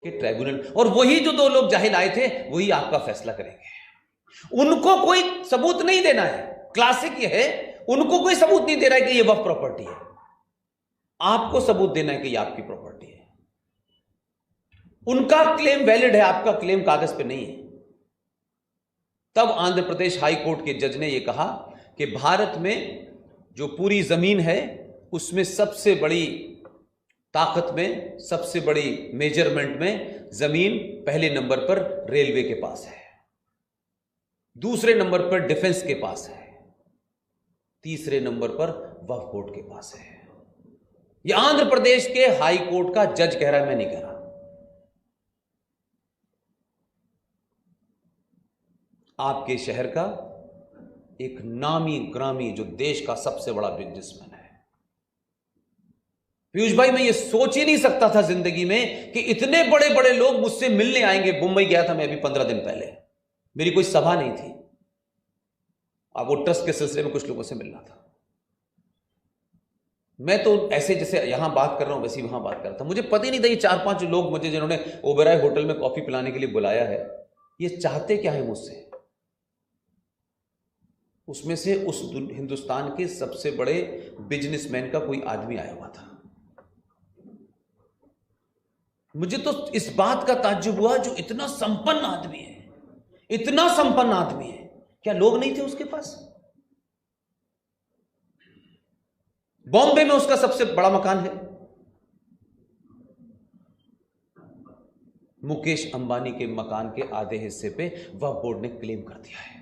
के ट्राइब्यूनल, और वही जो दो लोग जाहिल आए थे वही आपका फैसला करेंगे। उनको कोई सबूत नहीं देना है। क्लासिक ये है, उनको कोई सबूत नहीं दे रहा है कि ये वक्फ प्रॉपर्टी है, आपको सबूत देना है कि ये आपकी प्रॉपर्टी है। उनका क्लेम वैलिड है, आपका क्लेम कागज पे नहीं है। तब आंध्र प्रदेश हाई कोर्ट के जज ने यह कहा कि भारत में जो पूरी जमीन है उसमें सबसे बड़ी ताकत में, सबसे बड़ी मेजरमेंट में जमीन पहले नंबर पर रेलवे के पास है, दूसरे नंबर पर डिफेंस के पास है, तीसरे नंबर पर वक्फ बोर्ड के पास है। यह आंध्र प्रदेश के हाई कोर्ट का जज कह रहा है, मैं नहीं कह रहा। आपके शहर का एक नामी ग्रामी जो देश का सबसे बड़ा बिजनेसमैन है, पीयूष भाई, मैं ये सोच ही नहीं सकता था जिंदगी में कि इतने बड़े बड़े लोग मुझसे मिलने आएंगे। मुंबई गया था मैं अभी 15 दिन पहले, मेरी कोई सभा नहीं थी, अब वो ट्रस्ट के सिलसिले में कुछ लोगों से मिलना था। मैं तो ऐसे जैसे यहां बात कर रहा हूं वैसे वहां बात कर रहा था। मुझे पता ही नहीं था ये 4-5 लोग मुझे जिन्होंने ओबेरॉय होटल में कॉफी पिलाने के लिए बुलाया है, ये चाहते क्या है मुझसे। उसमें से उस हिंदुस्तान के सबसे बड़े बिजनेसमैन का कोई आदमी आया हुआ था। मुझे तो इस बात का ताज्जुब हुआ, जो इतना संपन्न आदमी है, इतना संपन्न आदमी है, क्या लोग नहीं थे उसके पास। बॉम्बे में उसका सबसे बड़ा मकान है। मुकेश अंबानी के मकान के आधे हिस्से पे वक्फ बोर्ड ने क्लेम कर दिया है।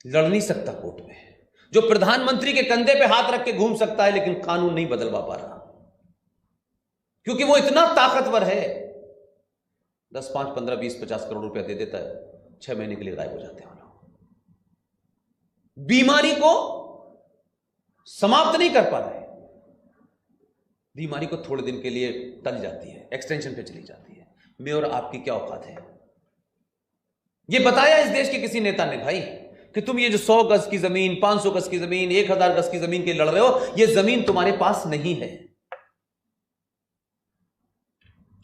लड़ नहीं सकता कोर्ट में। जो प्रधानमंत्री के कंधे पे हाथ रख के घूम सकता है लेकिन कानून नहीं बदलवा पा रहा, क्योंकि वो इतना ताकतवर है। 10, 5, 15, 20, 50 करोड़ रुपया दे देता है, 6 महीने के लिए गायब हो जाते हैं लोग। बीमारी को समाप्त नहीं कर पा रहे, बीमारी को थोड़े दिन के लिए टल जाती है, एक्सटेंशन पे चली जाती है। मैं और आपकी क्या औकात है। यह बताया इस देश के किसी नेता ने भाई कि तुम ये जो 100 गज की जमीन, 500 गज की जमीन, 1000 गज की जमीन के लड़ रहे हो, यह जमीन तुम्हारे पास नहीं है।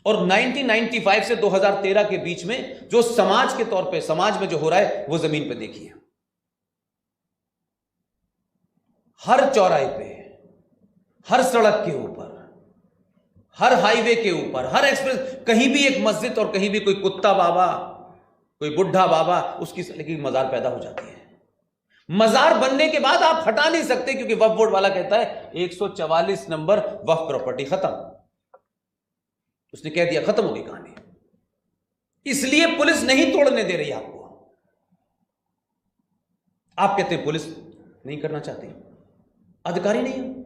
और 1995 से 2013 के बीच में जो समाज के तौर पे, समाज में जो हो रहा है वो जमीन पे देखिए। हर चौराहे पे, हर सड़क के ऊपर, हर हाईवे के ऊपर, हर एक्सप्रेस, कहीं भी एक मस्जिद और कहीं भी कोई कुत्ता बाबा, कोई बुढ़ा बाबा, उसकी लेकिन मजार पैदा हो जाती है। मजार बनने के बाद आप हटा नहीं सकते, क्योंकि वक्फ बोर्ड वाला कहता है 144 नंबर वक्फ प्रॉपर्टी खत्म। उसने कह दिया, खत्म हो गई कहानी। इसलिए पुलिस नहीं तोड़ने दे रही आपको। आप कहते हैं पुलिस नहीं करना चाहती, अधिकारी नहीं है।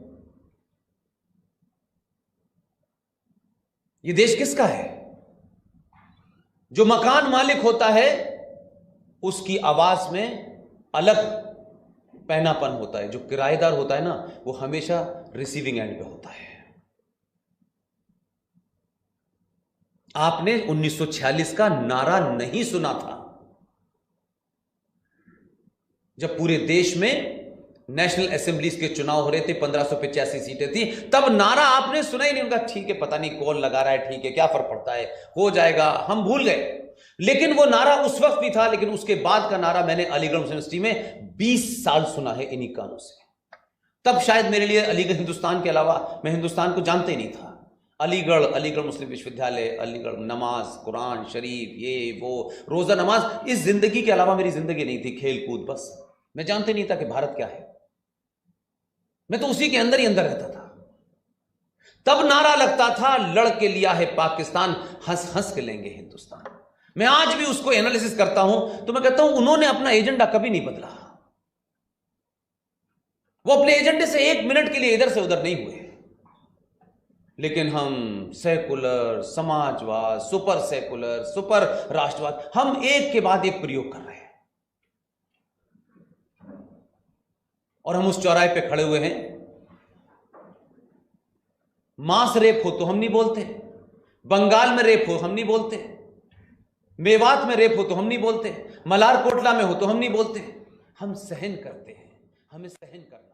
यह देश किसका है? जो मकान मालिक होता है उसकी आवाज में अलग पहनापन होता है, जो किराएदार होता है ना, वो हमेशा रिसीविंग एंड पे होता है। आपने 1946 का नारा नहीं सुना था, जब पूरे देश में नेशनल असेंबलीज के चुनाव हो रहे थे, 1585 सीटें थी, तब नारा आपने सुना ही नहीं। उनका ठीक है, पता नहीं कौन लगा रहा है, ठीक है, क्या फर्क पड़ता है, हो जाएगा, हम भूल गए। लेकिन वो नारा उस वक्त भी था, लेकिन उसके बाद का नारा मैंने अलीगढ़ मुस्लिम यूनिवर्सिटी में 20 साल सुना है इन्हीं कानों से। तब शायद मेरे लिए अलीगढ़ हिंदुस्तान के अलावा मैं हिंदुस्तान को जानते ही नहीं था। अलीगढ़, अलीगढ़ मुस्लिम विश्वविद्यालय, अलीगढ़, नमाज, कुरान शरीफ, ये वो, रोजा नमाज, इस जिंदगी के अलावा मेरी जिंदगी नहीं थी। खेल कूद, बस मैं जानते नहीं था कि भारत क्या है। मैं तो उसी के अंदर ही अंदर रहता था। तब नारा लगता था, लड़ के लिया है पाकिस्तान, हंस हंस के लेंगे हिंदुस्तान। मैं आज भी उसको एनालिसिस करता हूं तो मैं कहता हूं उन्होंने अपना एजेंडा कभी नहीं बदला। वो अपने एजेंडे से 1 मिनट के लिए इधर से उधर नहीं हुए। लेकिन हम सेकुलर, समाजवाद, सुपर सेकुलर, सुपर राष्ट्रवाद, हम एक के बाद एक प्रयोग कर रहे हैं। और हम उस चौराहे पे खड़े हुए हैं। मांस रेप हो तो हम नहीं बोलते, बंगाल में रेप हो हम नहीं बोलते, मेवात में रेप हो तो हम नहीं बोलते, मलारकोटला में हो तो हम नहीं बोलते। हम सहन करते हैं, हमें सहन करना।